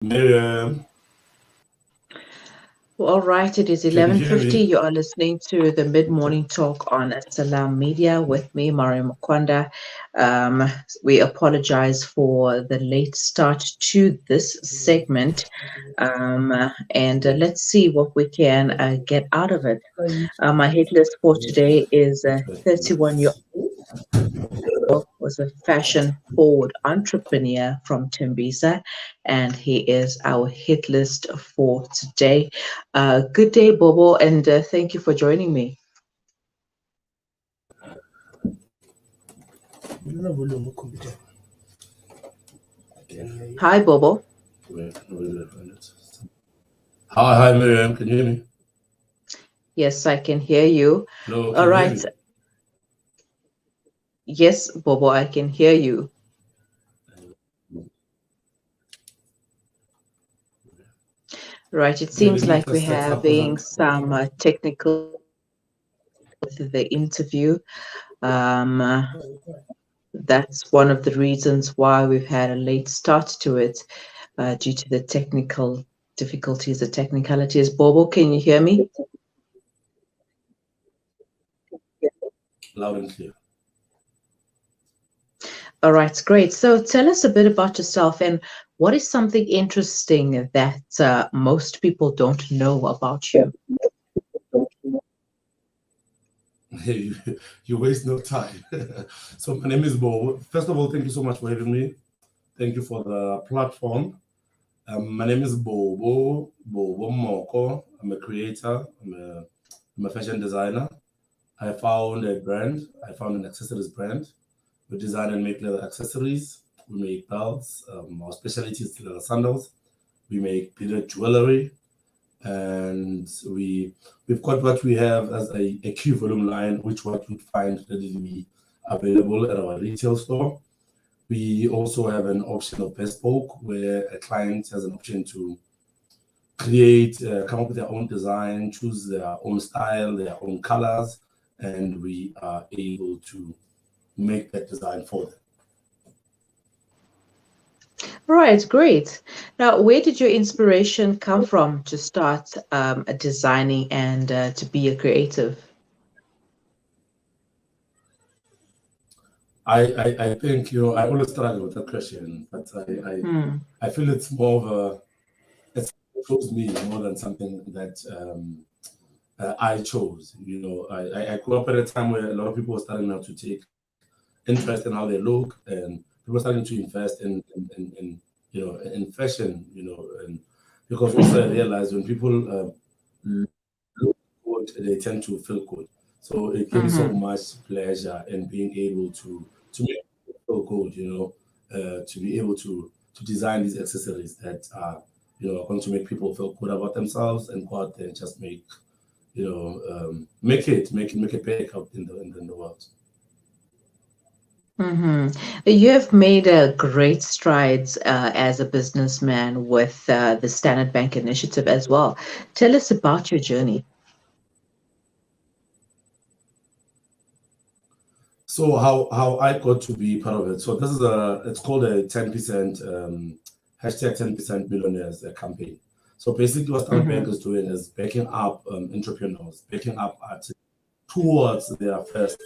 Miriam, All right, it is can you hear 11:50. me? You are listening to the mid-morning talk on Salam Media with me, Mari Mukwanda. Um, we apologize for the late start to this segment, and let's see what we can get out of it. My hit list for today is 31-year was a fashion forward entrepreneur from Tembisa, and he is our hit list for today. Good day, Bobo, and thank you for joining me. Hi, Bobo. Hi, Miriam, can you hear me? Yes, I can hear you. Hello, All can you hear right. me? Yes, Bobo, I can hear you. Right. It Okay, seems let me like we're just set up having some technical with the interview. Um, uh, that's one of the reasons why we've had a late start to it, due to the technical difficulties, the technicalities. Bobo, can you hear me? loud and clear. All right, great. So tell us a bit about yourself and what is something interesting that most people don't know about you? Hey, you waste no time. So my name is Bobo. First of all, thank you so much for having me. Thank you for the platform. My name is Bobo Moko. I'm a creator. I'm a fashion designer. I found a brand. I found an accessories brand. We design and make leather accessories. We make belts. Our specialty is leather sandals. We make beaded jewelry, and we've got what we have as a key volume line, which what you'd find readily available at our retail store. We also have an option of bespoke, where a client has an option to create, come up with their own design, choose their own style, their own colors, and we are able to make that design for them. Right, great. Now, where did your inspiration come from to start designing and to be a creative? I think, I always struggle with that question, but Hmm. I feel it's more of it chose me more than something that I chose. I grew up at a time where a lot of people were starting now to take interest in how they look, and people starting to invest in fashion, and because also I realized when people look good, they tend to feel good. So it gives me so Mm-hmm. much pleasure in being able to make people feel good, to be able to design these accessories that are going to make people feel good about themselves and go out there and just make it big out in the world. Mm-hmm. You have made great strides as a businessman with the Standard Bank initiative as well. Tell us about your journey. So how I got to be part of it. So this is it's called a 10% hashtag 10% millionaires campaign. So basically what Standard Mm-hmm. Bank is doing is backing up entrepreneurs, backing up artists towards their first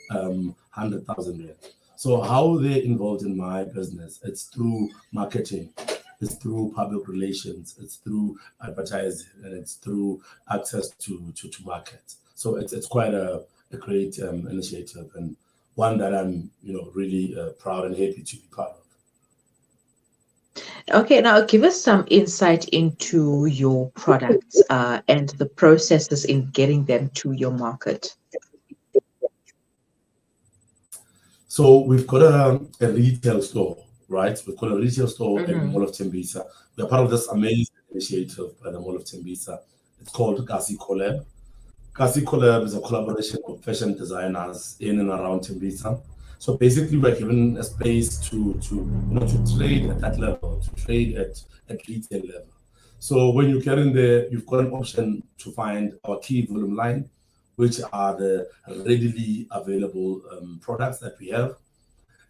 100,000 rand. So how they're involved in my business, it's through marketing, it's through public relations, it's through advertising, and it's through access to market. So it's quite a great initiative, and one that I'm really proud and happy to be part of. Okay, now give us some insight into your products and the processes in getting them to your market. So we've got a retail store, right? We've got a retail store at Mm-hmm. Mall of Tembisa. We are part of this amazing initiative by the Mall of Tembisa. It's called Kasi Collab. Kasi Collab is a collaboration of fashion designers in and around Tembisa. So basically, we're given a space to trade at that level, to trade at retail level. So when you get in there, you've got an option to find our key volume line, which are the readily available products that we have,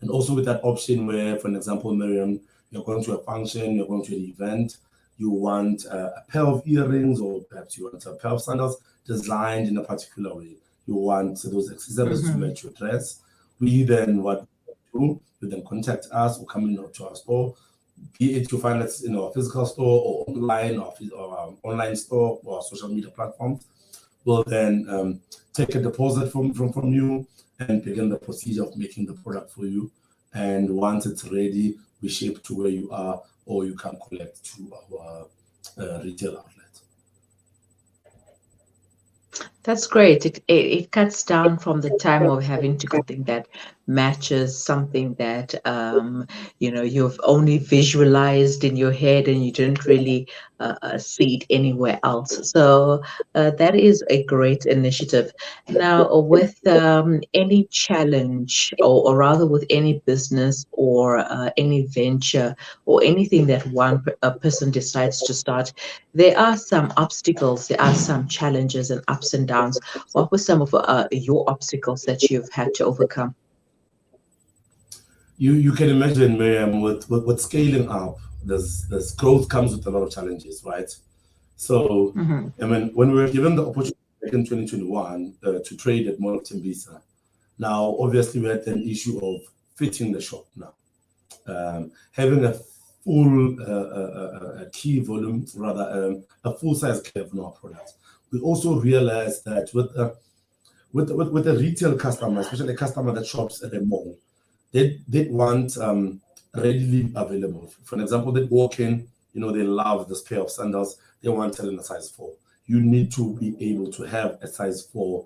and also with that option where, for an example, Miriam, you're going to a function, you're going to an event, you want a pair of earrings, or perhaps you want a pair of sandals designed in a particular way. You want those accessories to match your dress. We then, what we do, you then contact us or come in to our store, be it you find us in our physical store or online, or online store or social media platforms. We'll then take a deposit from you and begin the procedure of making the product for you. And once it's ready, we ship to where you are, or you can collect to our retail outlet. That's great. It cuts down from the time of having to something that matches something that you've only visualized in your head and you didn't really see it anywhere else. So that is a great initiative. Now, with any challenge, or rather with any business or any venture or anything that a person decides to start, there are some obstacles, there are some challenges and ups and downs. What were some of your obstacles that you've had to overcome? You can imagine, Miriam, with scaling up, there's growth comes with a lot of challenges, right? So, I mean, when we were given the opportunity in 2021 to trade at Mall of Tembisa, now obviously we had an issue of fitting the shop now. Having a full key volume, rather a full size curve in our products. We also realized that with a retail customer, especially a customer that shops at a mall, they want readily available. For example, they walk in, they love this pair of sandals, they want it in a size 4. You need to be able to have a size 4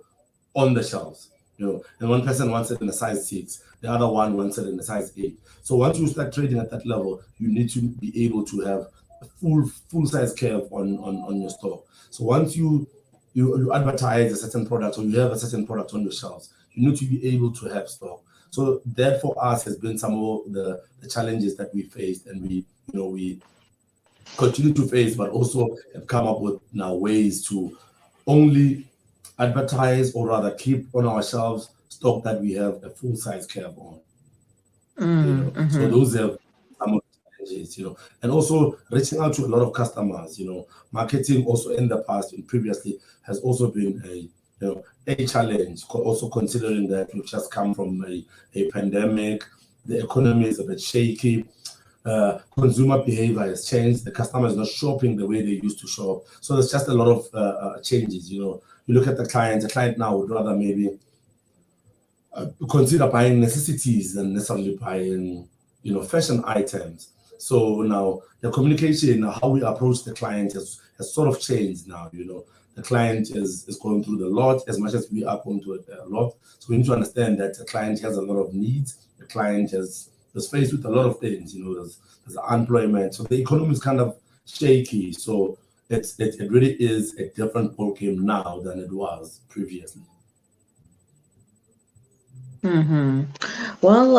on the shelves. And one person wants it in a size 6, the other one wants it in a size 8. So once you start trading at that level, you need to be able to have a full size curve on your store. So once you advertise a certain product, or you have a certain product on your shelves, you need to be able to have stock. So that for us has been some of the challenges that we faced, and we continue to face, but also have come up with now ways to only advertise, or rather keep on our shelves stock that we have a full size curve on. So those are some of the challenges, and also reaching out to a lot of customers. Marketing also in the past and previously has also been a challenge. Also considering that we've just come from a pandemic, the economy is a bit shaky. Consumer behavior has changed. The customer is not shopping the way they used to shop. So there's just a lot of changes. You look at the client now would rather maybe consider buying necessities than necessarily buying, fashion items. So now the communication, how we approach the client has sort of changed now. The client is going through the lot as much as we are going through a lot. So we need to understand that the client has a lot of needs. The client is faced with a lot of things. There's unemployment. So the economy is kind of shaky. So it really is a different ballgame now than it was previously. Well,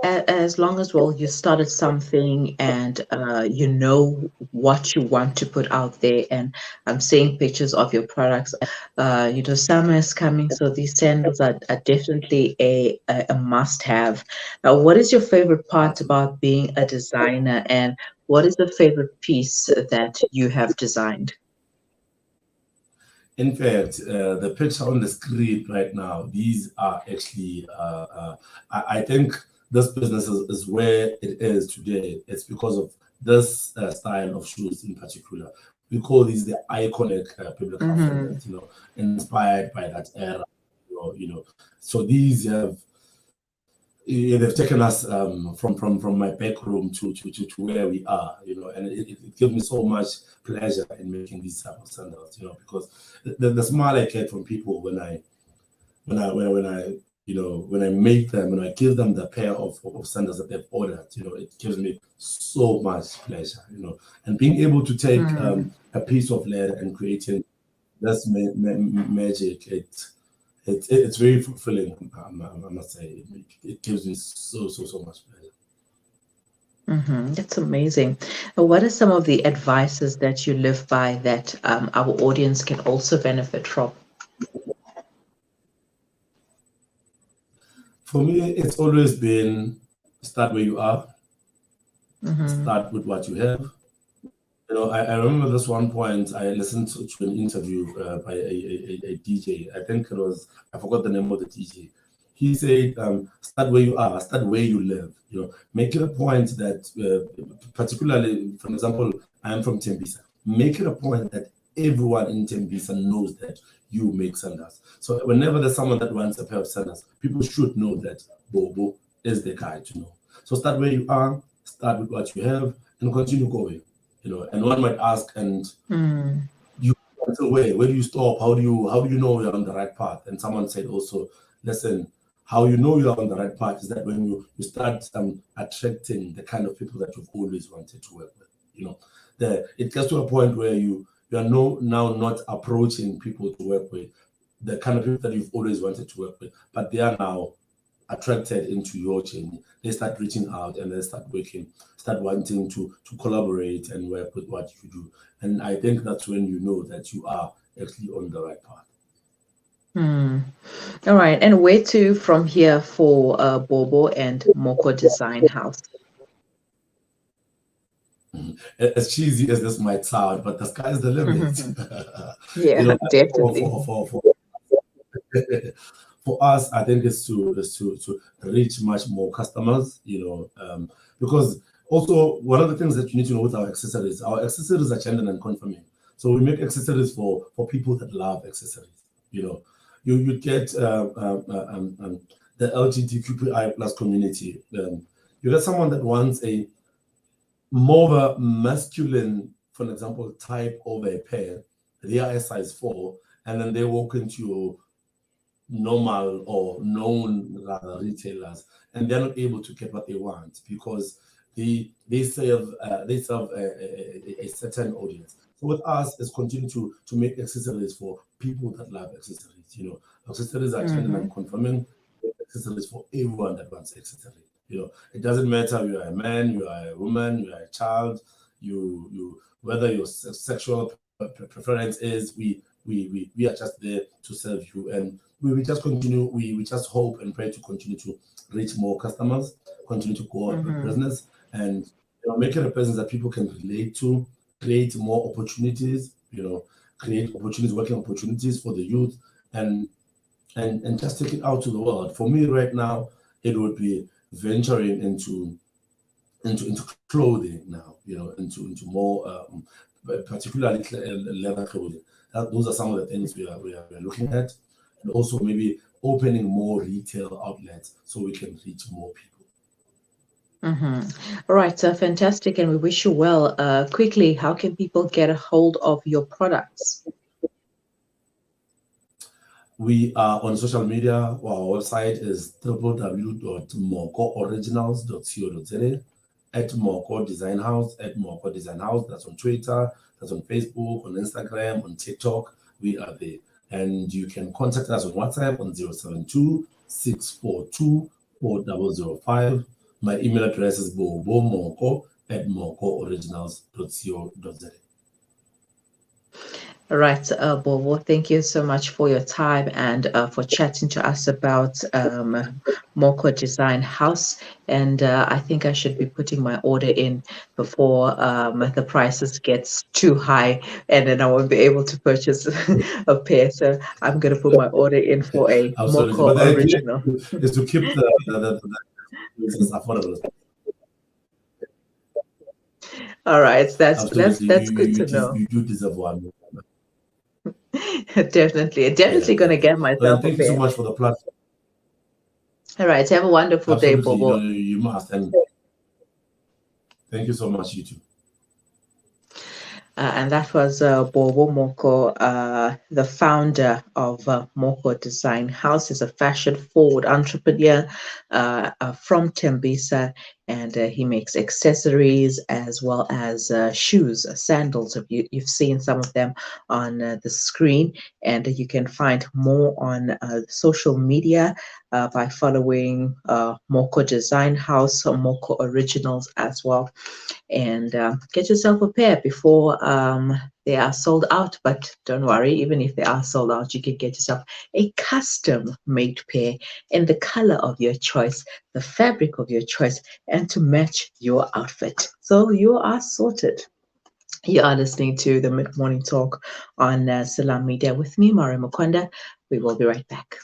as long as you started something and you know what you want to put out there, and I'm seeing pictures of your products. Summer is coming, so these sandals are definitely a must-have. Now, what is your favorite part about being a designer, and what is the favorite piece that you have designed? In fact, the picture on the screen right now, these are actually, I think this business is where it is today. It's because of this style of shoes in particular. We call these the iconic biblical sandals, inspired by that era. So these they've taken us from my back room to where we are, and it gives me so much pleasure in making these type of sandals, because the smile I get from people when I make them, when I give them the pair of sandals that they've ordered, it gives me so much pleasure, and being able to take a piece of lead and creating this magic, it's very fulfilling. I must say, it gives me so much pleasure. That's amazing. What are some of the advices that you live by that our audience can also benefit from? For me, it's always been start where you are. Start with what you have. You know, I remember this one point. I listened to an interview by a DJ. I think it was, I forgot the name of the DJ. He said, start where you are, start where you live. You know, make it a point that, particularly, for example, I'm from Tembisa. Make it a point that everyone in Tembisa knows that you make sandals. So whenever there's someone that wants a pair of sandals, people should know that Bobo is the guy to know. So start where you are, start with what you have, and continue going. You know, and one might ask, and you until where do you stop? How do you know you're on the right path? And someone said also, listen, how you know you're on the right path is that when you start attracting the kind of people that you've always wanted to work with. You know, it gets to a point where you are now not approaching people to work with the kind of people that you've always wanted to work with, but they are now attracted into your journey. They start reaching out and they start wanting to collaborate and work with what you do. And I think that's when you know that you are actually on the right path. All right. And where to from here for Bobo and Moko Design House? As cheesy as this might sound, but the sky's the limit. Yeah, you know, definitely. For us, I think it's to reach much more customers. You know, because also one of the things that you need to know with our accessories are gender non-conforming. So we make accessories for people that love accessories. You know, you get the LGBTQI plus community. You get someone that wants a more of a masculine, for example, type of a pair. They are a size 4, and then they walk into normal or known rather retailers, and they're not able to get what they want because they serve a certain audience. So with us, is continue to make accessories for people that love accessories. You know, accessories are gender non-conforming. Accessories for everyone that wants accessories. You know, it doesn't matter you are a man, you are a woman, you are a child, you whether your sexual preference is, we are just there to serve you, and we just continue. We just hope and pray to continue to reach more customers, continue to grow our business, and you know, make it a business that people can relate to, create more opportunities. You know, create opportunities, working opportunities for the youth, and just take it out to the world. For me, right now, it would be venturing into clothing now, you know, into more particularly leather clothing. Those are some of the things we are looking at, and also maybe opening more retail outlets so we can reach more people. All right, so fantastic, and we wish you well. Quickly, how can people get a hold of your products? We are on social media. Our website is www.mokooriginals.co.za, at Moko Design House, That's on Twitter, that's on Facebook, on Instagram, on TikTok. We are there. And you can contact us on WhatsApp on 072-642-4005. My email address is bobomoko@mokooriginals.co.za. All right, Bobo, thank you so much for your time and for chatting to us about Moko Design House. And I think I should be putting my order in before the prices gets too high, and then I won't be able to purchase a pair. So I'm going to put my order in for a Moko original. Is to keep the affordable. All right, that's good to know. You do deserve one. Definitely going to get myself. Thank you so much for the platform. All right, have a wonderful day, Bobo. You must, and thank you so much, you too. And that was Bobo Moko, the founder of Moko Design House. Is a fashion-forward entrepreneur from Tembisa, and he makes accessories as well as shoes, sandals. You've seen some of them on the screen, and you can find more on social media by following Moko Design House or Moko Originals as well. And get yourself a pair before they are sold out, but don't worry, even if they are sold out, you can get yourself a custom made pair in the color of your choice, the fabric of your choice, and to match your outfit. So you are sorted. You are listening to the Mid Morning Talk on Salam Media with me, Mari Mukwanda. We will be right back.